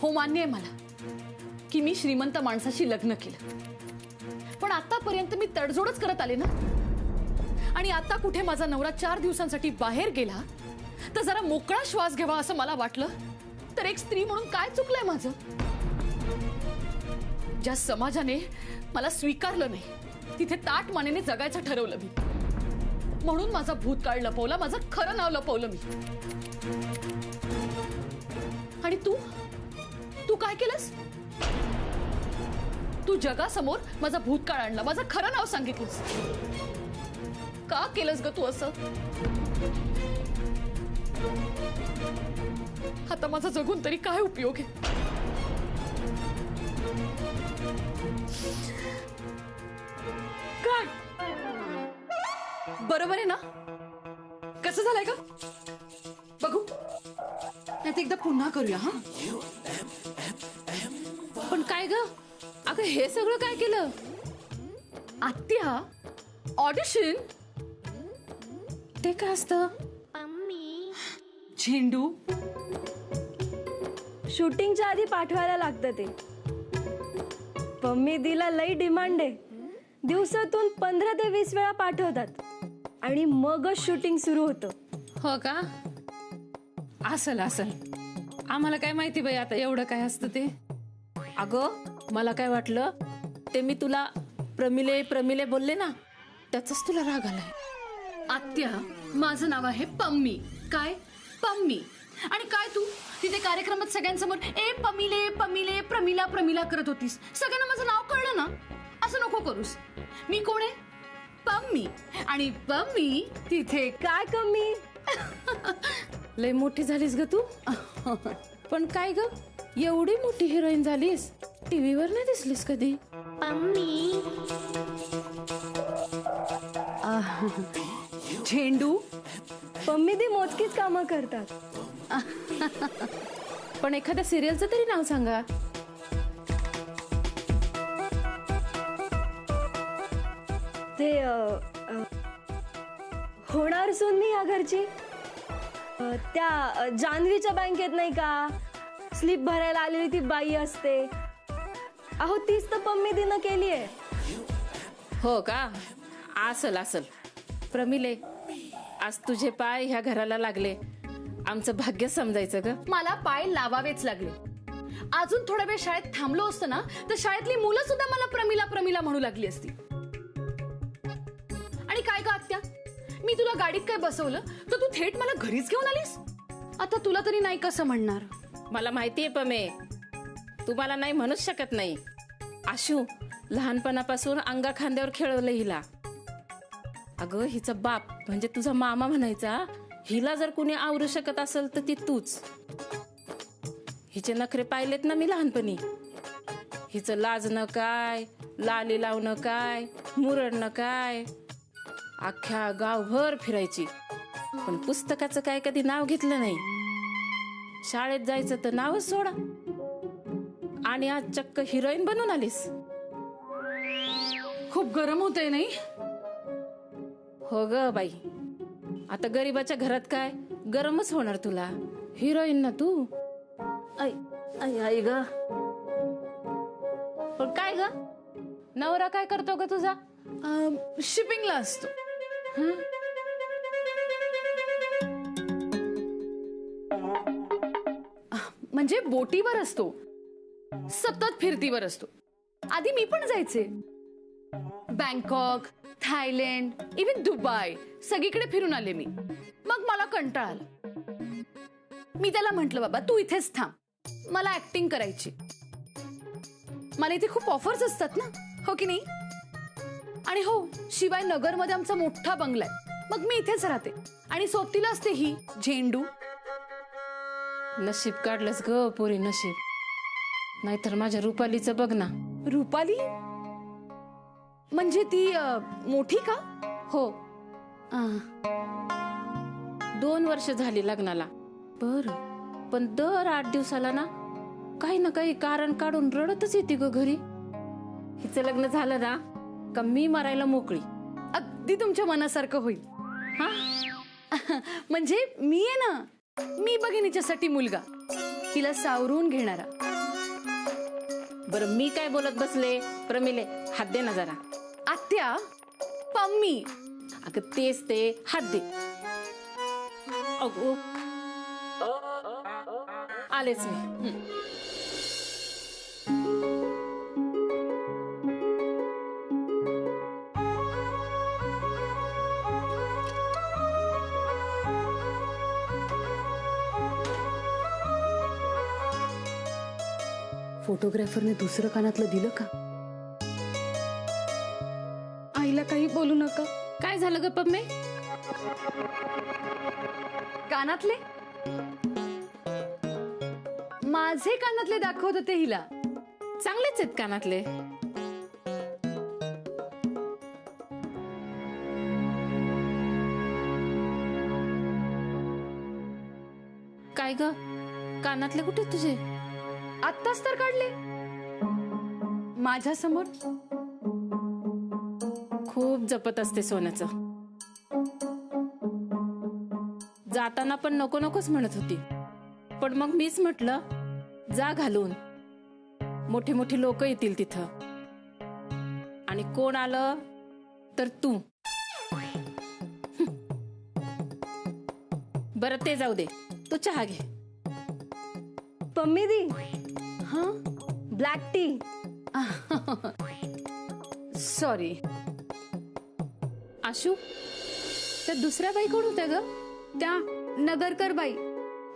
हो, मान्य आहे मला की मी श्रीमंत माणसाशी लग्न केलं, पण आतापर्यंत मी तडजोडच करत आले ना. आणि आता कुठे माझा नवरा 4 दिवसांसाठी बाहेर गेला तर जरा मोकळा श्वास घ्यावा असं मला वाटलं, तर एक स्त्री म्हणून काय चुकलंय माझं? ज्या समाजाने मला स्वीकारलं नाही तिथे ताट मानेने जगायचं ठरवलं मी, म्हणून माझा भूतकाळ लपवला, माझं खरं नाव लपवलं मी. आणि तू काय केलंस? तू जगासमोर माझा भूतकाळ आणला, माझं खरं नाव सांगितलंस. का केलंस ग तू असं? आता माझा जगून तरी काय उपयोग आहे? काय बरोबर आहे ना? कसं झालंय का बघू, नाही एकदा पुन्हा करूया. हा, पण काय ग, अगं हे सगळं काय केलं? आत्या, ऑडिशन ते काय असतं? झेंडू शूटिंगच्या आधी पाठवायला लागतं ते. पम्मी दिला लई डिमांड आहे. दिवसातून 15 ते 20 वेळा पाठवतात आणि मगच शूटिंग सुरू होतं. हो का? असल आम्हाला काय माहिती बाई आता एवढं काय असतं ते. अगं मला काय वाटलं, ते मी तुला प्रमिले बोलले ना, त्याचाच तुला राग आलाय. आत्या, माझं नाव आहे पम्मी. काय पम्मी? आणि काय तू तिथे कार्यक्रमात सगळ्यांसमोर ए पमिले पमिले प्रमिला करत होतीस? सगळ्यांना माझं नाव कळलं ना. असं नको करूस. मी कोण आहे? पम्मी. आणि पम्मी तिथे काय कमी? लय मोठी झालीस ग तू. पण काय ग, एवढी मोठी हिरोईन झालीस, टीव्हीवर नाही दिसलीस कधी. झेंडू पम्मी दी मोजकीच कामं करतात. पण एखाद्या सिरियलचं तरी नाव सांगा. ते होणार सून मी या घरची. त्या जान्हवीच्या बँकेत नाही का स्लिप भरायला आलेली ती बाई असते, अहो तीच तर पम्मी दिनं केली आहे. हो का? असल प्रमिले, आज तुझे पाय ह्या घराला लागले, आमचं भाग्य समजायचं ग. मला पाय लावावेच लागले. अजून थोडा वेळ शाळेत थांबलो असतो ना तर शाळेतली मुलं सुद्धा मला प्रमिला म्हणू लागली असती. आणि काय ग आत्या, मी तुला गाडीत काय बसवलं तर तू थेट मला घरीच घेऊन आलीस? आता तुला तरी नाही कसं म्हणणार? मला माहितीये पमे, तू मला नाही म्हणूच शकत नाही. आशू लहानपणापासून अंगा खांद्यावर खेळवलं हिला. अगं हिचा बाप म्हणजे तुझा मामा म्हणायचा, हिला जर कुणी आवरू शकत असेल तर ती तूच. हिचे नखरे पाहिलेत ना मी लहानपणी. हिचं लाजणं काय, लाली लावणं काय, मुरडणं काय, अख्ख्या गावभर फिरायची, पण पुस्तकाचं काय कधी नाव घेतलं नाही. शाळेत जायचं तर नावच सोडा, आणि आज चक्क हिरोईन बनून आलीस. खूप गरम होतंय नाही? हो ग बाई, आता गरीबाच्या घरात काय गरमच होणार तुला. हिरोईन ना तू. आई ग. पण काय ग, नवरा काय करतो ग तुझा? शिपिंगला असतो. म्हणजे बोटीवर असतो, सतत फिरतीवर असतो. आधी मी पण जायचे. बँकॉक, थायलंड, इव्हन दुबई सगळीकडे फिरून आले मी. मग मला कंटाळा आला. मी त्याला म्हंटल, बाबा तू इथेच थांब, मला ऍक्टिंग करायची. मला इथे खूप ऑफर्स असतात ना, हो की नाही? आणि हो, शिवाय नगरमध्ये आमचा मोठा बंगला आहे, मग मी इथेच राहते. आणि सोबतीला असते ही झेंडू. नशीब काढलंस ग पोरी, नशीब. नाहीतर माझ्या रुपालीचं बघ ना. रुपाली म्हणजे ती मोठी का? हो, 2 वर्ष झाली लग्नाला. बर, पण दर 8 दिवसाला ना काही ना काही कारण काढून रडतच येते ग घरी. हिचं लग्न झालं ना का मी मरायला मोकळी. अगदी तुमच्या मनासारखं होईल. हा म्हणजे मी आहे ना, मी बघेन हिच्यासाठी मुलगा. हिला सावरून घेणारा. बरं मी काय बोलत बसले? प्रमिले हात दे ना जरा. आत्या, पम्मी. अगं तेच ते, हात दे. अगो आलेच मी. फोटोग्राफरने दुसरं कानातलं दिलं का? आईला काही बोलू नका. काय झालं ग पम्मे? कानातले माझे कानातले दाखवत होते हिला. चांगलेच आहेत कानातले. काय ग, कानातले कुठे तुझे? आत्ताच तर काढले माझ्या समोर. खूप जपत असते सोन्याचं. जाताना पण नको नकोच म्हणत होती, पण मग मीच म्हटलं जा घालून. मोठी मोठी लोक येतील तिथं, आणि कोण आलं तर तू. बरं ते जाऊ दे, तू चहा घे. पम्मी दी, हा, ब्लॅक टी. सॉरी. आशू, त्या दुसऱ्या बाई कोण होत्या ग? त्या नगरकर बाई,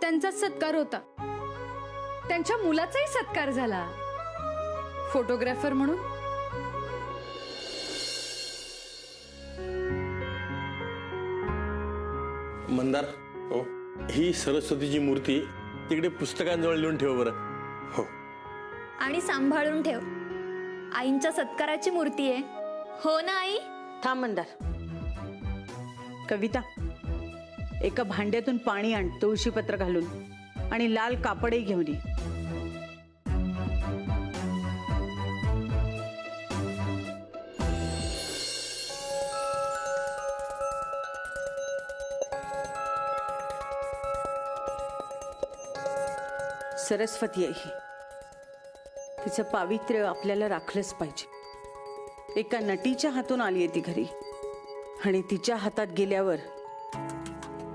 त्यांचा सत्कार होता. त्यांच्या मुलाचाही सत्कार झाला फोटोग्राफर म्हणून. मंदार, हो, ही सरस्वतीची मूर्ती तिकडे पुस्तकांजवळ लिहून ठेव बरं. हो. आणि सांभाळून ठेव. आईंच्या सत्काराची मूर्ती आहे. हो ना आई? थांब मंदार. कविता, एका भांड्यातून पाणी आण तुळशीपत्र घालून, आणि लाल कापडही घेऊन ये. सरस्वती आहे ही. तिचं पावित्र्य आपल्याला राखलंच पाहिजे. एका नटीच्या हातून आली आहे ती घरी, आणि तिच्या हातात गेल्यावर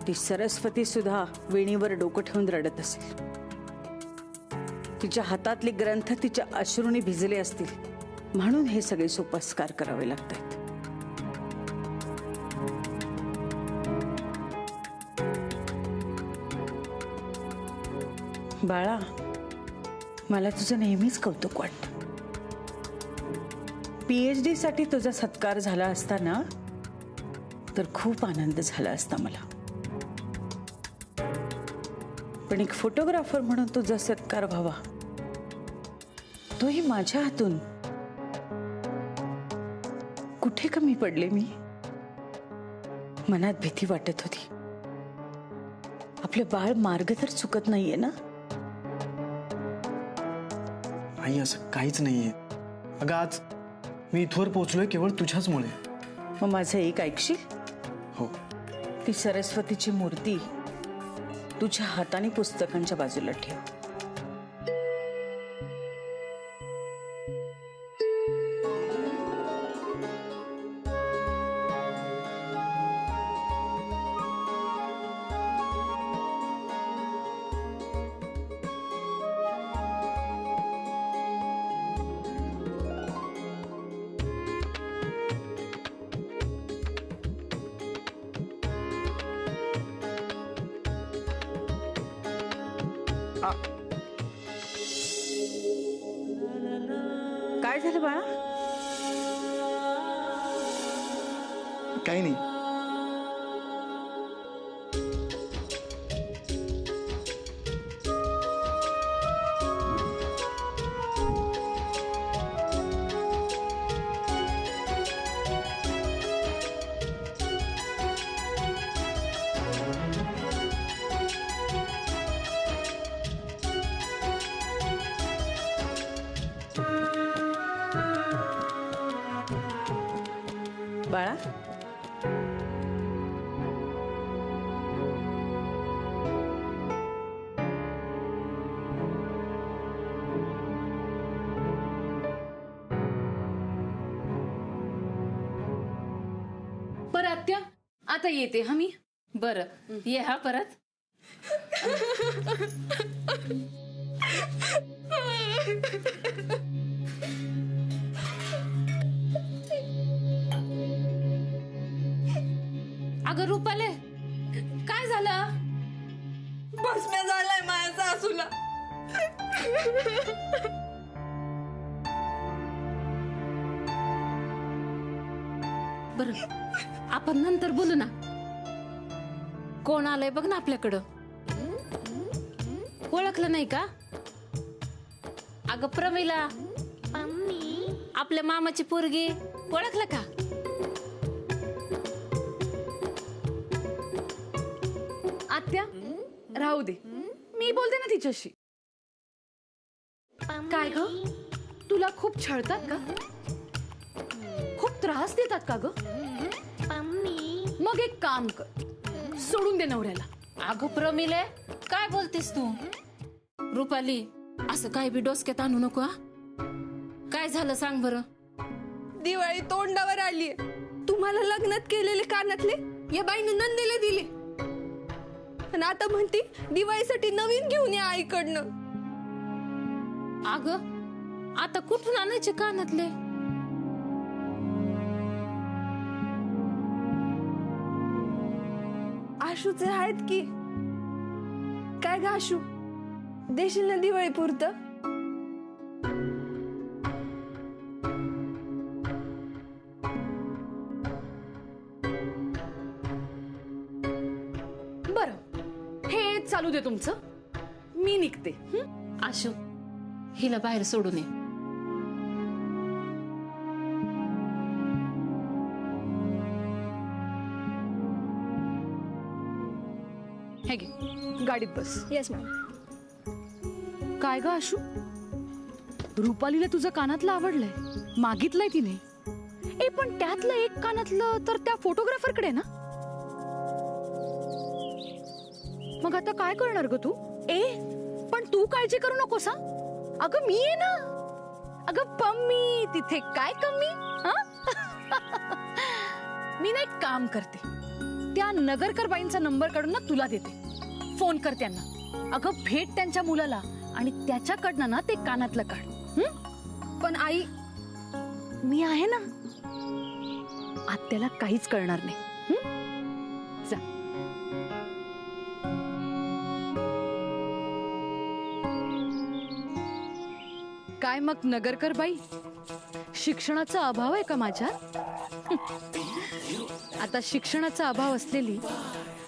ती सरस्वती सुद्धा वेणीवर डोकं ठेवून रडत असेल. तिच्या हातातले ग्रंथ तिच्या अश्रूंनी भिजले असतील, म्हणून हे सगळे सोपस्कार करावे लागतात. बाळा, मला तुझं नेहमीच कौतुक वाटतं. PhD साठी तुझा सत्कार झाला असता ना, तर खूप आनंद झाला असता मला. पण एक फोटोग्राफर म्हणून तुझा सत्कार व्हावा, तोही माझ्या हातून. कुठे कमी पडले मी? मनात भीती वाटत होती. आपलं बाळ मार्ग तर चुकत नाहीये ना? आई, असं काहीच नाहीये. अगं, आज मी इथवर पोहोचलोय केवळ तुझ्याचमुळे. मग माझं एक ऐकशील? हो. ती सरस्वतीची मूर्ती तुझ्या हाताने पुस्तकांच्या बाजूला ठेव. काय झालं बाळा? काही नाही. बाळा, आता येते हा मी. बरं ये हा परत. अगं रुपाले काय झालं? भस्म्या झालाय माझ्या सासूला. बरं आपण नंतर बोलू ना. कोण आलंय बघ ना आपल्याकडं. ओळखलं नाही का? अगं प्रमिला, आपल्या मामाची पोरगी. ओळखलं का? आत्या राहू दे, मी बोलते ना तिच्याशी. काय ग, तुला खूप छळतात का? खूप त्रास देतात का ग? मग एक काम कर, सोडून दे नवऱ्याला. अगं प्रमिले काय बोलतेस तू? रुपाली असं काय बी डोसक्यात आणू नको हा. काय झालं सांग बरं. दिवाळी तोंडावर आलीये. तुम्हाला लग्नात केलेले कानातले या बाईनं नंदीला दिले आणि आता म्हणती दिवाळीसाठी नवीन घेऊन या आईकडनं. अगं आता कुठून आणायचे कानातले? आशूचे आहेत की काय ग आशू, देशील ना दिवाळी पुरतं? बरं हे चालू दे तुमचं, मी निघते. आशू हिला बाहेर सोडून ये. हे घे, गाडीत बस. Yes ma'am. काय ग आशू, रुपालीला तुझं कानातलं आवडलंय, मागितलंय तिने. ए पण त्यातलं एक कानातलं तर त्या फोटोग्राफरकडे ना. मग आता काय करणार ग तू? ए पण तू काळजी करू नकोस हा. अगं मी आहे ना. अगं पम्मी तिथे काय कमी हा? मी ना एक काम करते, त्या नगरकर बाईंचा नंबर काढून ना तुला देते. फोन कर त्यांना. अगं भेट त्यांच्या मुलाला आणि त्याच्याकडनं ना ते कानातलं काढ. पण आई मी आहे ना, आत्याला काहीच कळणार नाही. जा. काय मग नगरकर बाई, शिक्षणाचा अभाव आहे का माझ्यात? आता शिक्षणाचा अभाव असलेली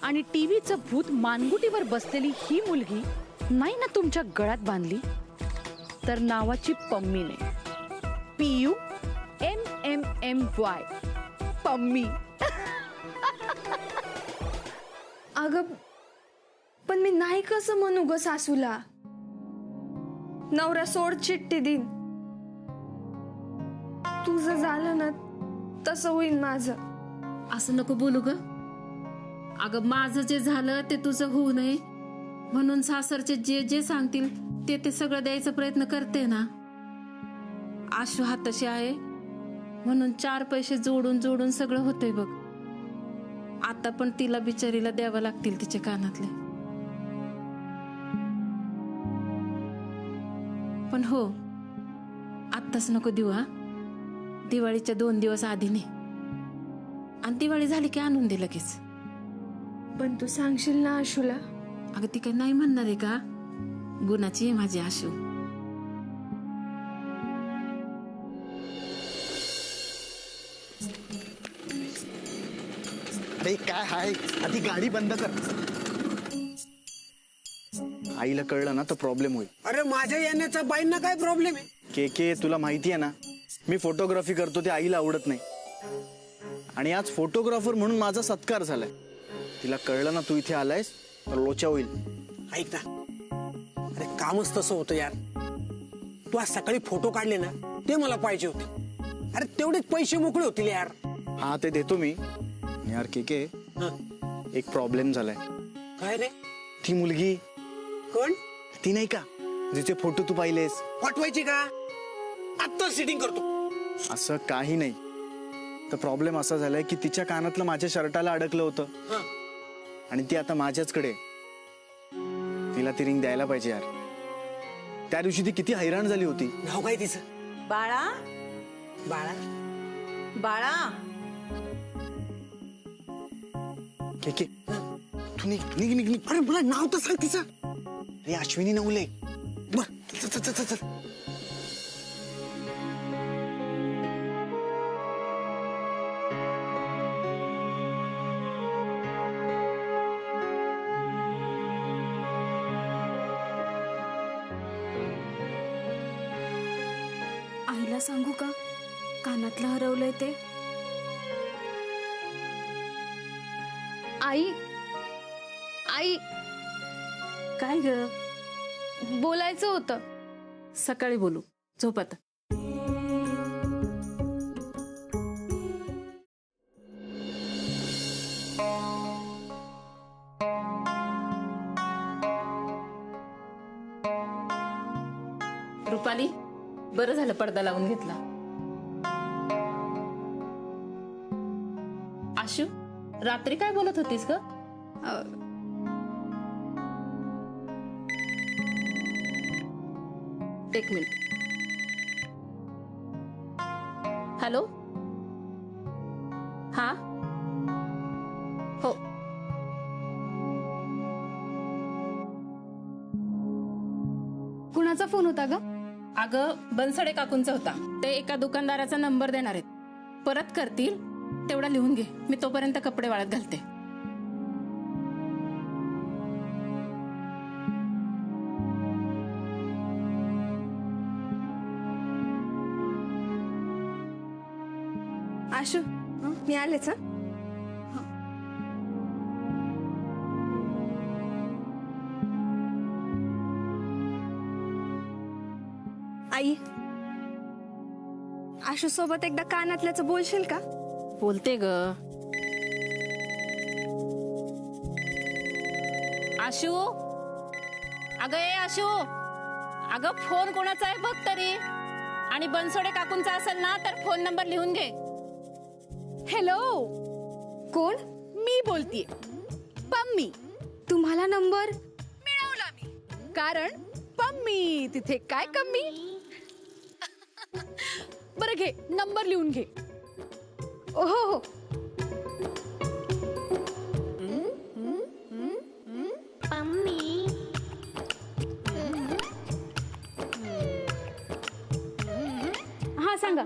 आणि टीव्हीचं भूत मानगुटीवर बसलेली ही मुलगी नाही ना तुमच्या गळ्यात बांधली तर नावाची पम्मी नाही. PUMMMY पम्मी. अगं पण मी नाही कसं म्हणू ग सासूला. नवरा सोड चिठ्ठी दिन. तुझं झालं ना तसं होईल माझं. असं नको बोलू ग. अगं माझं जे झालं ते तुझं होऊ नये म्हणून सासरचे जे जे सांगतील ते ते सगळं द्यायचा प्रयत्न करते ना. आशू हाताशी आहे म्हणून 4 पैसे जोडून जोडून सगळं होतंय बघ. आता पण तिला बिचारीला द्यावं लागतील तिचे कानातले. पण हो आत्ताच नको देऊ हा. दिवाळीच्या 2 दिवस आधी ने आणि दिवाळी झाली की आणून दे लगेच. पण तू सांगशील ना आशूला? अगं ती काही नाही म्हणणार आहे का? गुणाची आहे माझी आशू. अरे काय हाय, आधी गाडी बंद कर. आईला कळलं ना तर प्रॉब्लेम होईल. अरे माझ्या येण्याचा बाईंना काय प्रॉब्लेम आहे? के तुला माहिती आहे ना, मी फोटोग्राफी करतो ते आईला आवडत नाही. आणि आज फोटोग्राफर म्हणून माझा सत्कार झालाय. तिला कळलं ना तू इथे आलायस तर लोचा होईल. ऐक ना, अरे कामच तसं होतं यार. तू आज सकाळी फोटो काढले ना ते मला पाहिजे होते. अरे तेवढेच पैसे मोकळे होतील यार. हा ते देतो मी. यार के एक प्रॉब्लेम झालाय. काय रे? ती मुलगी कोण? ती नाही का जिचे फोटो तू पाहिलेस, पाठवायची का? आत्ता सेटिंग करतो. असं काही नाही. तर प्रॉब्लेम असा झालाय की तिच्या कानातलं माझ्या शर्टाला अडकलं होतं आणि ती आता माझ्याचकडे आहे. तिला ती रिंग द्यायला पाहिजे यार. त्या दिवशी ती किती हैराण झाली होती. नाव काय तिचं? बाळा बाळा. बाळा के तू निघ निघ निघ निघ. अरे मला नाव तर सांग तिचं. अरे अश्विनी नवले. बर चल चल चल चल. आईला सांगू का कानातलं हरवलंय ते? आई आई काय ग? बोलायचं होतं. सकाळी बोलू. झोप आता. रुपाली, बरं झालं पडदा लावून घेतला. आशू, रात्री काय बोलत होतीस ग? एक मिनिट. हॅलो. हा हो. कुणाचा फोन होता ग? अगं बनसडे काकूंचा होता. ते एका दुकानदाराचा नंबर देणार आहेत. परत करतील तेवढा लिहून घे. मी तोपर्यंत कपडे वाळत घालते. आशू मी आलेच. आई, आशू सोबत एकदा कानातल्याचं बोलशील का? बोलते ग. आशू, अगं ए आशू, अगं फोन कोणाचा आहे बघ तरी. आणि बनसोडे काकूंचा असेल ना तर फोन नंबर लिहून घे. हॅलो, कोण? मी बोलतीये. पम्मी. तुम्हाला नंबर मिळवला मी. कारण पम्मी तिथे काय कमी. बरं घे, नंबर लिहून घे. हो हो. हा सांगा.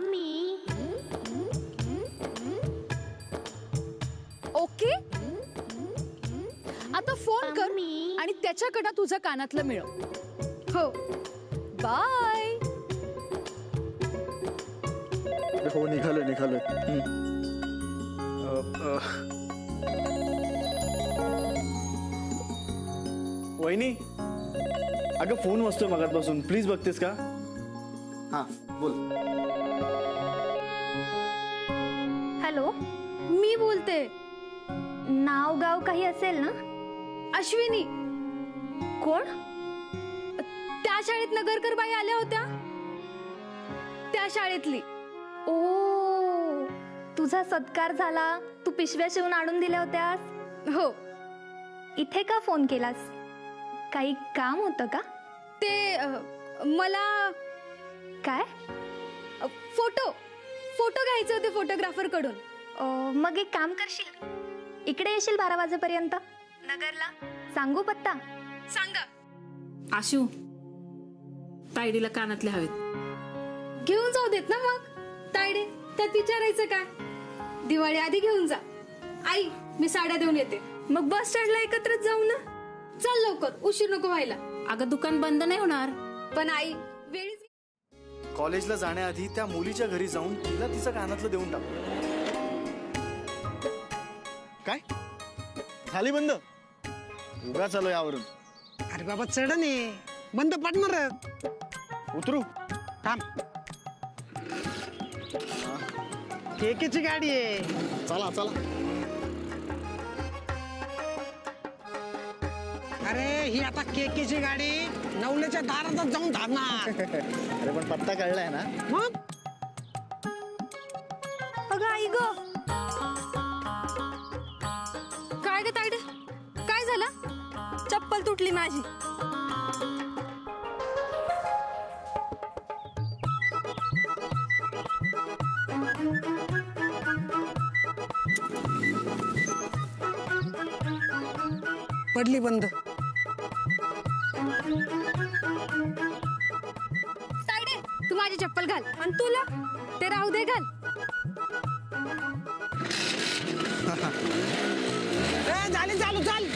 ओके, आता फोन कर आणि त्याच्याकडनं तुझं कानातलं मिळव. हो. बाय. हो निघालोय निघालोय. वहिनी, अगं फोन वाजतोय मगातपासून. प्लीज बघतेस का? हा बोल. हॅलो, मी बोलते. नाव गाव काही असेल ना? अश्विनी. कोण? त्या शाळेत नगरकर बाई आल्या होत्या, त्या शाळेतली. ओ, तुझा सत्कार झाला. तू पिशव्या शिवून आणून दिल्या होत्यास. हो. इथे का फोन केलास? काही काम होतं का? ते मला काय? फोटो घ्यायचे होते फोटोग्राफर कडून. मग एक काम करशील, इकडे येशील 12 वाजेपर्यंत नगरला. सांगू पत्ता? सांगा. आशू, तायडीला कानातले हवेत. घेऊन जाऊ देत ना मग. तायडे त्यात विचारायचं काय? दिवाळी आधी घेऊन जा. आई, मी साड्या देऊन येते. मग बस स्टँडला एकत्रच जाऊ ना. चल लवकर, उशीर नको व्हायला. अगं दुकान बंद नाही होणार. पण आई वेळीच. कॉलेजला जाण्याआधी त्या मुलीच्या घरी जाऊन तिला तिचं कानातलं देऊन टाक. काय झाली बंद? उगा चालू यावरून. अरे बाबा चढणे बंद पडणार. उतरू. थांब. केकेची गाडी आहे. चला चला. अरे ही आता केकेची गाडी नवलेच्या दारातच जाऊन थांबणार. अरे पण पत्ता कळलाय ना? मग अगं आई ग, चप्पल तुटली माझी. पडली बंद. तायडे, तू माझी चप्पल घाल आणि तुला ते राहू दे घाल. झाली चालू चाल.